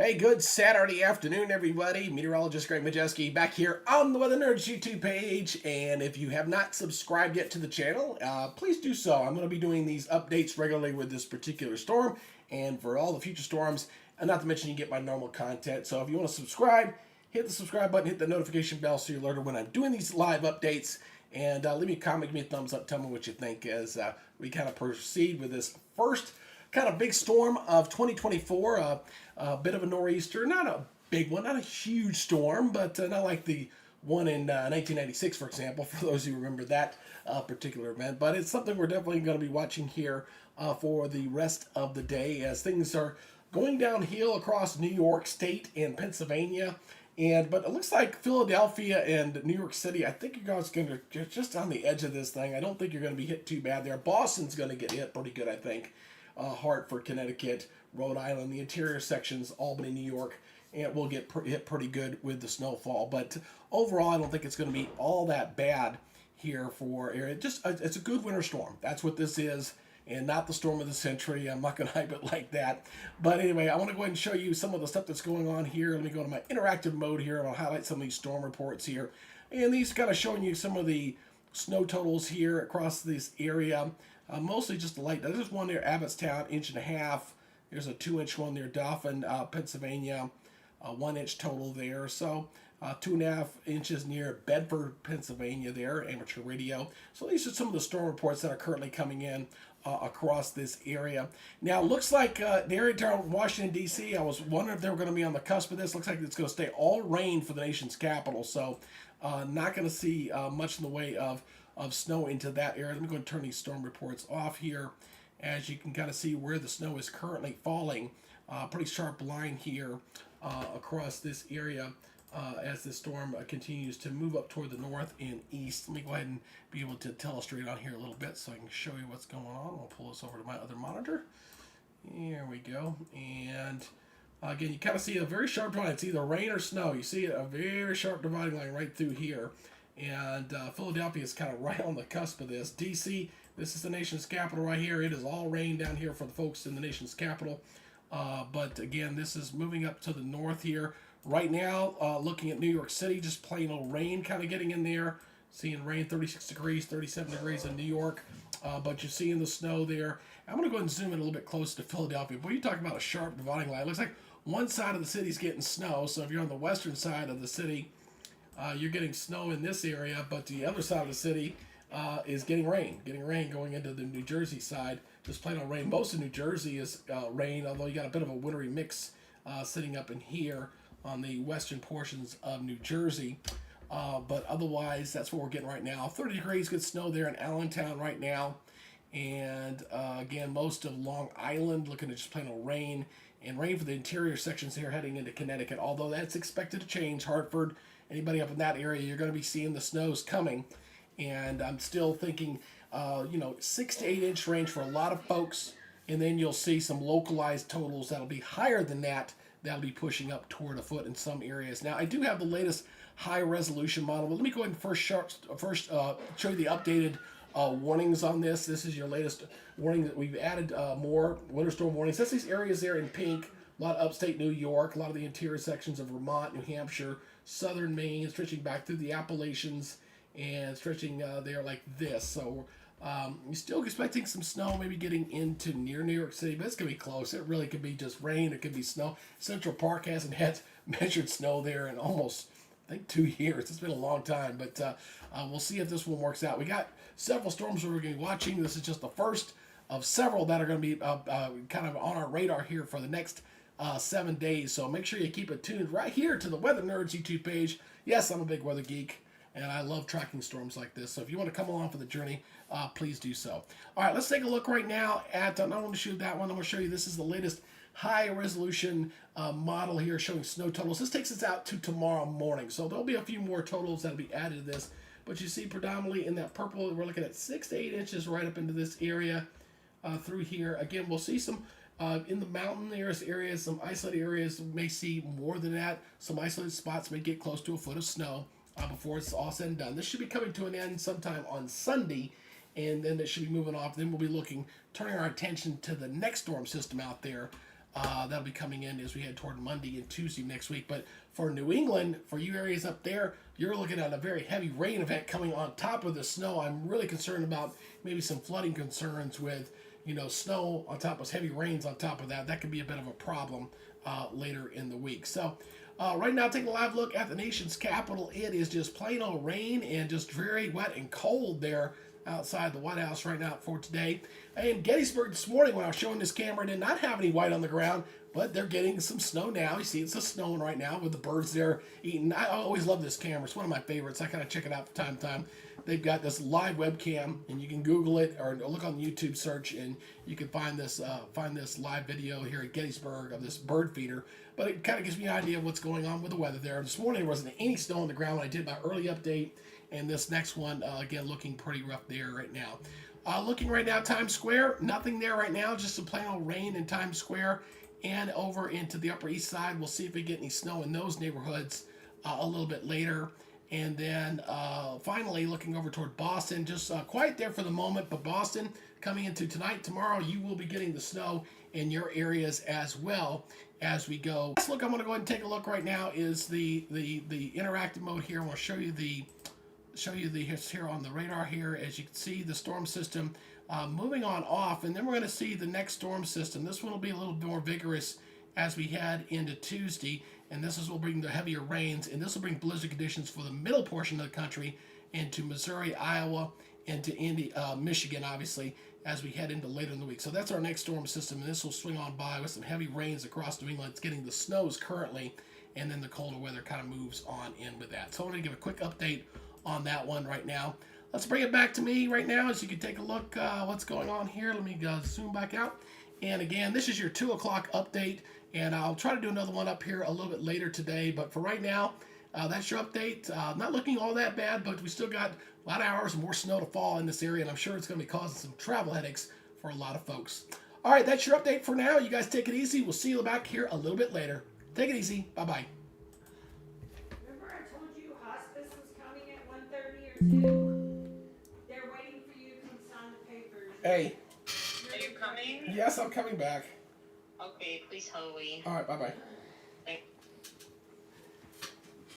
Hey, good Saturday afternoon, everybody. Meteorologist Greg Majeski back here on the Weather Nerds YouTube page. And if you have not subscribed yet to the channel, please do so. I'm going to be doing these updates regularly with this particular storm and for all the future storms. And not to mention, you get my normal content. So if you want to subscribe, hit the subscribe button, hit the notification bell so you're alerted when I'm doing these live updates. And leave me a comment, give me a thumbs up, tell me what you think as we kind of proceed with this first kind of big storm of 2024. A bit of a nor'easter, not a big one, not a huge storm, but not like the one in 1996, for example, for those who remember that particular event. But it's something we're definitely going to be watching here for the rest of the day as things are going downhill across New York State and Pennsylvania. But it looks like Philadelphia and New York City, I think you guys are going to just on the edge of this thing. I don't think you're going to be hit too bad there. Boston's going to get hit pretty good, I think. Hartford, Connecticut, Rhode Island, the interior sections, Albany, New York, and it will get hit pretty good with the snowfall. But overall, I don't think it's going to be all that bad here for area. It's a good winter storm. That's what this is, and not the storm of the century. I'm not going to hype it like that. But anyway, I want to go ahead and show you some of the stuff that's going on here. Let me go to my interactive mode here, and I'll highlight some of these storm reports here. And these kind of showing you some of the snow totals here across this area. Mostly just light. There's one near Abbottstown, 1.5 inches. There's a 2-inch one near Dauphin, Pennsylvania, 1 inch total there. So 2.5 inches near Bedford, Pennsylvania there, amateur radio. So these are some of the storm reports that are currently coming in across this area. Now it looks like the area around Washington, D.C., I was wondering if they were going to be on the cusp of this. Looks like it's going to stay all rain for the nation's capital. So not going to see much in the way of snow into that area. Let me go and turn these storm reports off here. As you can kind of see where the snow is currently falling. Pretty sharp line here across this area as the storm continues to move up toward the north and east. Let me go ahead and be able to illustrate on here a little bit so I can show you what's going on. I'll pull this over to my other monitor. Here we go. And again, you kind of see a very sharp line. It's either rain or snow. You see a very sharp dividing line right through here. And Philadelphia is kind of right on the cusp of this. D.C., this is the nation's capital right here. It is all rain down here for the folks in the nation's capital. But again, this is moving up to the north here. Right now, looking at New York City, just plain old rain kind of getting in there. Seeing rain, 36 degrees, 37 degrees in New York. But you're seeing the snow there. I'm going to go ahead and zoom in a little bit closer to Philadelphia. Boy, you're talking about a sharp dividing line. It looks like one side of the city's getting snow. So if you're on the western side of the city, you're getting snow in this area, but the other side of the city is getting rain going into the New Jersey side. Just plain on rain. Most of New Jersey is rain, although you got a bit of a wintry mix sitting up in here on the western portions of New Jersey. But otherwise, that's what we're getting right now. 30 degrees, good snow there in Allentown right now. And again, most of Long Island looking at just plain old rain. And rain for the interior sections here heading into Connecticut, although that's expected to change. Hartford, anybody up in that area, you're going to be seeing the snows coming. And I'm still thinking, 6 to 8 inch range for a lot of folks. And then you'll see some localized totals that'll be higher than that. That'll be pushing up toward a foot in some areas. Now, I do have the latest high resolution model, but let me go ahead and first show you the updated warnings on this. This is your latest warning that we've added more winter storm warnings. That's these areas there in pink. A lot of upstate New York, a lot of the interior sections of Vermont, New Hampshire, southern Maine, stretching back through the Appalachians and stretching there like this. So you're still expecting some snow, maybe getting into near New York City, but it's going to be close. It really could be just rain. It could be snow. Central Park hasn't had measured snow there in almost, I think, 2 years. It's been a long time, but we'll see if this one works out. We got several storms that we're going to be watching. This is just the first of several that are going to be kind of on our radar here for the next 7 days. So make sure you keep it tuned right here to the Weather Nerds YouTube page. Yes, I'm a big weather geek, and I love tracking storms like this. So if you want to come along for the journey, please do so. All right, let's take a look right now at, I want to show that one. I'm going to show you, this is the latest high resolution model here showing snow totals. This takes us out to tomorrow morning. So there'll be a few more totals that'll be added to this. But you see predominantly in that purple, we're looking at 6 to 8 inches right up into this area through here. Again, we'll see some in the mountain areas, some isolated areas may see more than that. Some isolated spots may get close to a foot of snow before it's all said and done. This should be coming to an end sometime on Sunday, and then it should be moving off. Then we'll be turning our attention to the next storm system out there That'll be coming in as we head toward Monday and Tuesday next week. But for New England, for you areas up there, you're looking at a very heavy rain event coming on top of the snow. I'm really concerned about maybe some flooding concerns with, snow on top of heavy rains on top of that. That could be a bit of a problem later in the week. So right now, taking a live look at the nation's capital. It is just plain old rain and just very wet and cold there outside the White House right now for today. In Gettysburg this morning, when I was showing this camera, did not have any white on the ground, but they're getting some snow now. You see, it's just snowing right now with the birds there eating. I always love this camera. It's one of my favorites. I kind of check it out from time to time. They've got this live webcam, and you can Google it or look on the YouTube search, and you can find this live video here at Gettysburg of this bird feeder. But it kind of gives me an idea of what's going on with the weather there. This morning there wasn't any snow on the ground when I did my early update, and this next one again looking pretty rough there right now. Looking right now, Times Square, nothing there right now, just some plain old rain in Times Square and over into the Upper East Side. We'll see if we get any snow in those neighborhoods a little bit later. And then finally, looking over toward Boston, just quiet there for the moment, but Boston coming into tonight, tomorrow, you will be getting the snow in your areas as well as we go. Let's look, I'm going to go ahead and take a look right now is the interactive mode here. I want to show you the here on the radar here. As you can see, the storm system moving on off, and then we're going to see the next storm system. This one will be a little more vigorous as we head into Tuesday, and this will bring the heavier rains, and this will bring blizzard conditions for the middle portion of the country into Missouri, Iowa, into Michigan, obviously, as we head into later in the week. So that's our next storm system, and this will swing on by with some heavy rains across New England. It's getting the snows currently, and then the colder weather kind of moves on in with that. So I want to give a quick update on that one right now. Let's bring it back to me right now as you can take a look what's going on here. Let me zoom back out. And again, this is your 2 o'clock update, and I'll try to do another one up here a little bit later today. But for right now, that's your update. Not looking all that bad, but we still got a lot of hours and more snow to fall in this area, and I'm sure it's going to be causing some travel headaches for a lot of folks. All right, that's your update for now. You guys take it easy. We'll see you back here a little bit later. Take it easy. Bye-bye. Remember I told you hospice was coming at 1:30 or 2? They're waiting for you to come sign the papers. Hey. Are you coming? Yes, I'm coming back. Okay, please hurry. All right, bye-bye.